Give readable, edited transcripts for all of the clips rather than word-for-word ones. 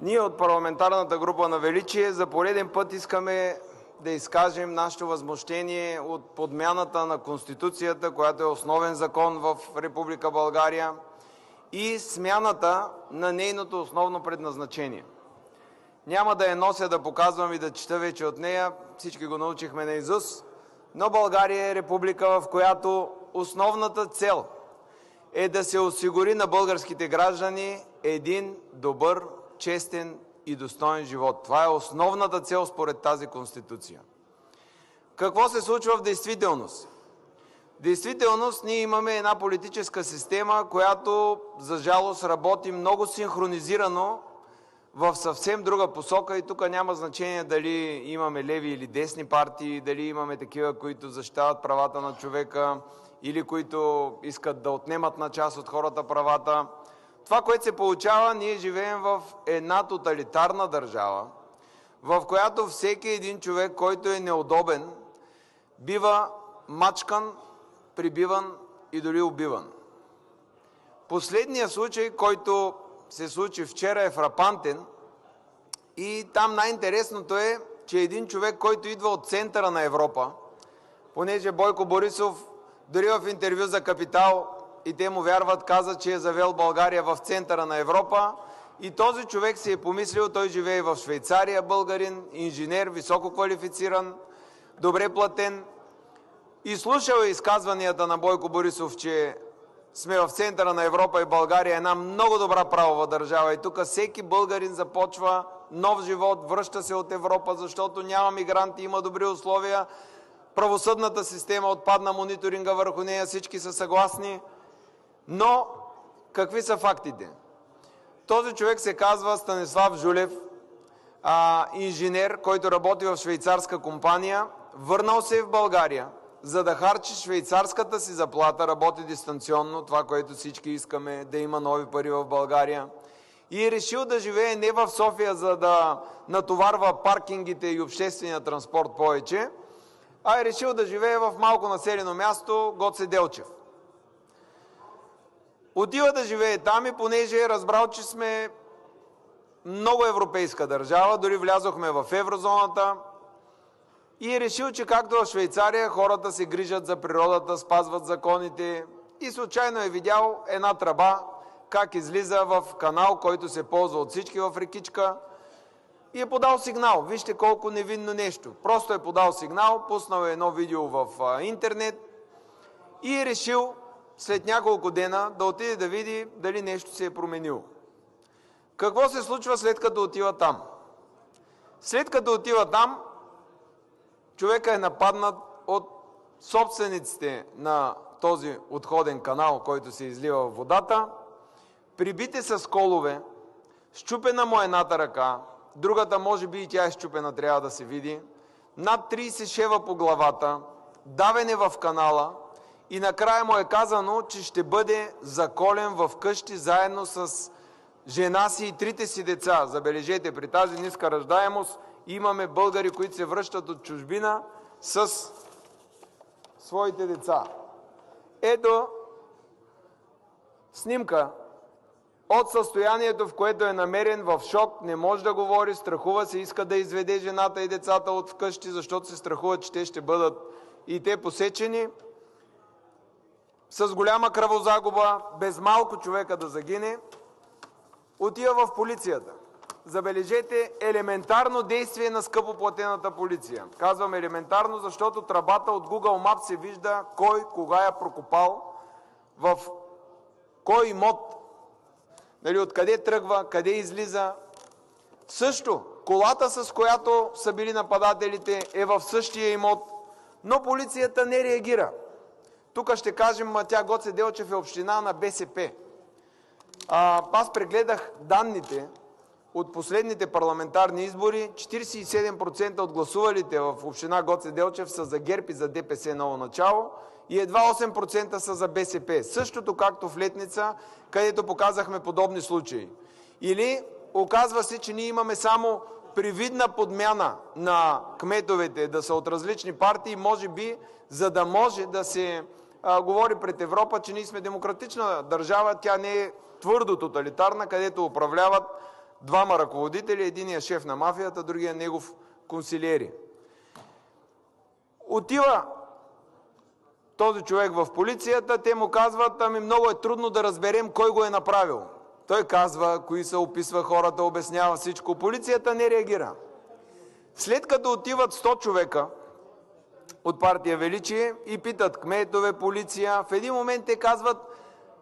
Ние от парламентарната група на Величие за пореден път искаме да изкажем нашето възмущение от подмяната на Конституцията, която е основен закон в Република България, и смяната на нейното основно предназначение. Няма да я нося да показвам и да чета вече от нея, всички го научихме наизуст, но България е република, в която основната цел е да се осигури на българските граждани един добър, честен и достоен живот. Това е основната цел според тази Конституция. Какво се случва в действителност? В действителност ние имаме една политическа система, която за жалост работи много синхронизирано в съвсем друга посока, и тук няма значение дали имаме леви или десни партии, дали имаме такива, които защитават правата на човека или които искат да отнемат на част от хората правата. Това, което се получава, ние живеем в една тоталитарна държава, в която всеки един човек, който е неудобен, бива мачкан, прибиван и дори убиван. Последният случай, който се случи вчера, е фрапантен, и там най-интересното е, че един човек, който идва от центъра на Европа, понеже Бойко Борисов дори в интервю за Капитал, и те му вярват, каза, че е завел България в центъра на Европа, и този човек си е помислил, той живее в Швейцария, българин, инженер, високо квалифициран, добре платен, и слушал изказванията на Бойко Борисов, че сме в центъра на Европа и България е една много добра правова държава и тук всеки българин започва нов живот, връща се от Европа, защото няма мигранти, има добри условия, правосъдната система отпадна мониторинга върху нея, всички са съгласни. Но какви са фактите? Този човек се казва Станислав Жулев, инженер, който работи в швейцарска компания, върнал се в България, за да харчи швейцарската си заплата, работи дистанционно, това, което всички искаме, да има нови пари в България, и е решил да живее не в София, за да натоварва паркингите и обществения транспорт повече, а е решил да живее в малко населено място Гоце Делчев. Отива да живее там, и понеже е разбрал, че сме много европейска държава, дори влязохме в еврозоната, и е решил, че както в Швейцария хората се грижат за природата, спазват законите, и случайно е видял една тръба как излиза в канал, който се ползва от всички в рекичка, и е подал сигнал. Вижте колко невинно нещо. Просто е подал сигнал, пуснал е едно видео в интернет и е решил след няколко дена да отиде да види дали нещо се е променило. Какво се случва след като отива там? След като отива там, човека е нападнат от собствениците на този отходен канал, който се излива в водата, прибити с колове, счупена му едната ръка, другата може би и тя е счупена, трябва да се види, над 30 шева по главата, давене в канала, и накрая му е казано, че ще бъде заколен в къщи заедно с жена си и трите си деца. Забележете, при тази ниска раждаемост имаме българи, които се връщат от чужбина с своите деца. Ето снимка от състоянието, в което е намерен, в шок, не може да говори, страхува се, иска да изведе жената и децата от вкъщи, защото се страхува, че те ще бъдат и те посечени, с голяма кръвозагуба, без малко човека да загине. Отива в полицията. Забележете, елементарно действие на скъпоплатената полиция. Казвам елементарно, защото тръбата от Google Maps се вижда кой кога я прокопал, в кой имот, откъде тръгва, къде излиза. Също, колата, с която са били нападателите, е в същия имот, но полицията не реагира. Тук ще кажем, тя Гоце Делчев е община на БСП. Аз прегледах данните от последните парламентарни избори. 47% от гласувалите в община Гоце Делчев са за ГЕРБ и за ДПС ново начало, и едва 8% са за БСП. Същото както в Летница, където показахме подобни случаи. Или оказва се, че ние имаме само привидна подмяна на кметовете да са от различни партии, може би, за да може да се говори пред Европа, че ние сме демократична държава, тя не е твърдо тоталитарна, където управляват двама ръководители, единия шеф на мафията, другия негов консилиери. Отива този човек в полицията, те му казват, ами много е трудно да разберем кой го е направил. Той казва, кои са, описва хората, обяснява всичко. Полицията не реагира. След като отиват 100 човека от партия Величие и питат кметове, полиция, в един момент те казват,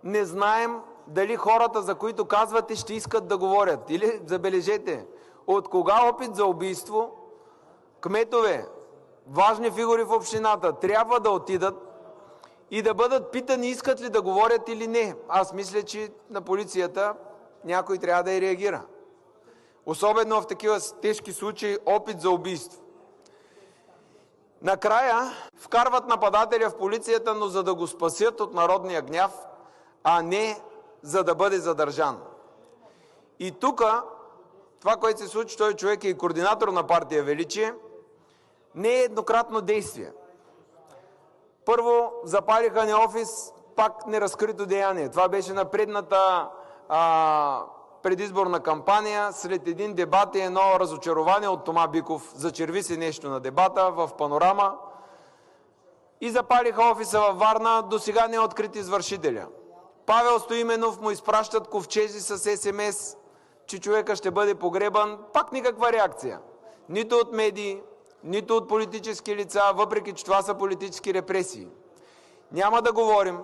не знаем дали хората, за които казвате, ще искат да говорят. Или, забележете, от кога опит за убийство кметове, важни фигури в общината, трябва да отидат и да бъдат питани искат ли да говорят или не. Аз мисля, че на полицията някой трябва да и реагира. Особено в такива тежки случаи опит за убийство. Накрая вкарват нападателя в полицията, но за да го спасят от народния гняв, а не за да бъде задържан. И тук, това, което се случи, той човек е и координатор на партия Величие, не е еднократно действие. Първо запалиха ни офис, пак неразкрито деяние. Това беше на предната предизборна кампания, след един дебат и едно разочарование от Тома Биков, зачерви се нещо на дебата в Панорама и запалиха офиса във Варна, до сега не е открит извършителя. Павел Стоименов му изпращат ковчези с СМС, че човека ще бъде погребан, пак никаква реакция. Нито от медии, нито от политически лица, въпреки че това са политически репресии. Няма да говорим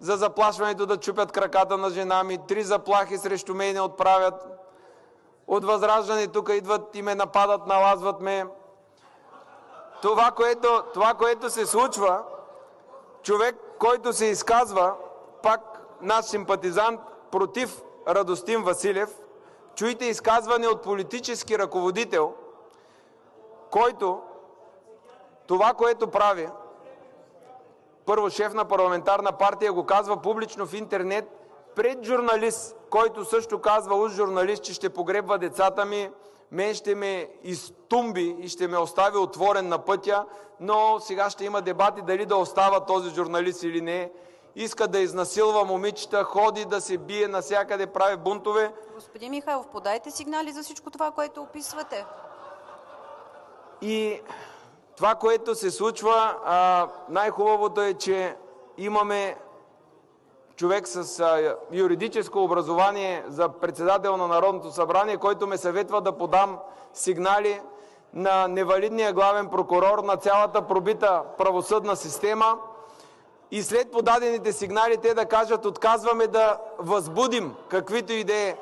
за заплашването да чупят краката на жена ми, 3 заплахи срещу мене отправят. От Възраждане тук идват и ме нападат, налазват ме. Това, което се случва, човек, който се изказва, пак наш симпатизант против Радостин Василев, чуйте изказване от политически ръководител, който това, което прави, първо шеф на парламентарна партия, го казва публично в интернет пред журналист, който също казва уж журналист, че ще погребва децата ми, мен ще ме изтумби и ще ме остави отворен на пътя, но сега ще има дебати дали да остава този журналист или не. Иска да изнасилва момичета, ходи да се бие навсякъде, прави бунтове. Господин Михайлов, подайте сигнали за всичко това, което описвате. И това, което се случва, най-хубавото е, че имаме човек с юридическо образование за председател на Народното събрание, който ме съветва да подам сигнали на невалидния главен прокурор, на цялата пробита правосъдна система и след подадените сигнали те да кажат, отказваме да възбудим каквито и да е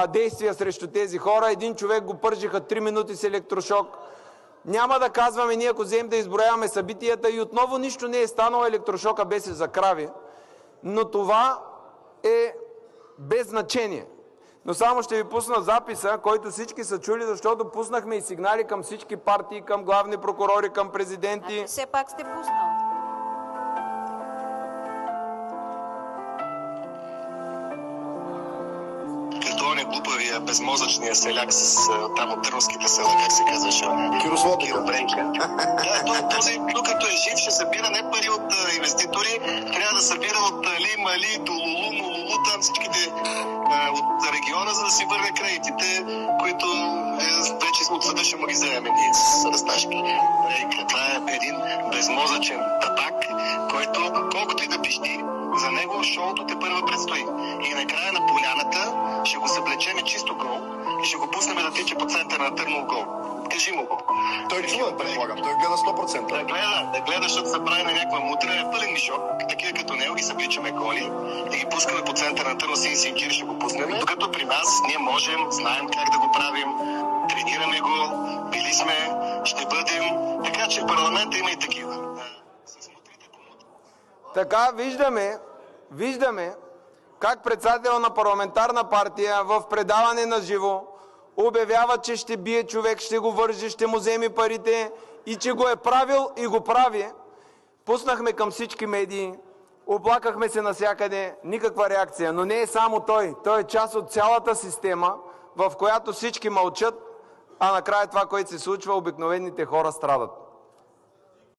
действия срещу тези хора. Един човек го пържиха 3 минути с електрошок. Няма да казваме ние, ако вземем да изброяваме събитията и отново нищо не е станало, електрошока беше за крави, но това е без значение. Но само ще ви пусна записа, който всички са чули, защото пуснахме и сигнали към всички партии, към главни прокурори, към президенти. А все пак сте пуснал. Той глупавия, безмозъчния селяк с там от Търновските села, как се казваше? Киро Бренка. Да, този, докато е жив, ще събира не пари от инвеститори, трябва да събира от Ли, Мали, Долулу, Молулу, там всичките от региона, за да си върне кредитите, които вече от съда ще му ги вземем ние с разташки. Това е един безмозъчен татак, който колкото и да пищи, за него шоуто те първа предстои. И накрая на поляната ще го съблечеме чисто гол и ще го пуснем да тича по центъра на Търнов гол. Кажи му го. Той чува, предполагам. Той гледа 100%. Да гледа, защото се прави на някаква мутра, е пълен мишок. Такива като него ги събличаме голи и ги пускаме по центъра на Търнов Синкир, ще го пуснем. Докато при нас ние можем, знаем как да го правим, тренираме го, били сме, ще бъдем. Така че в парламента има и такива. Така виждаме как председател на парламентарна партия в предаване на живо обявява, че ще бие човек, ще го вържи, ще му вземе парите и че го е правил и го прави. Пуснахме към всички медии, оплакахме се навсякъде, никаква реакция. Но не е само той. Той е част от цялата система, в която всички мълчат, а накрая това, което се случва, обикновените хора страдат.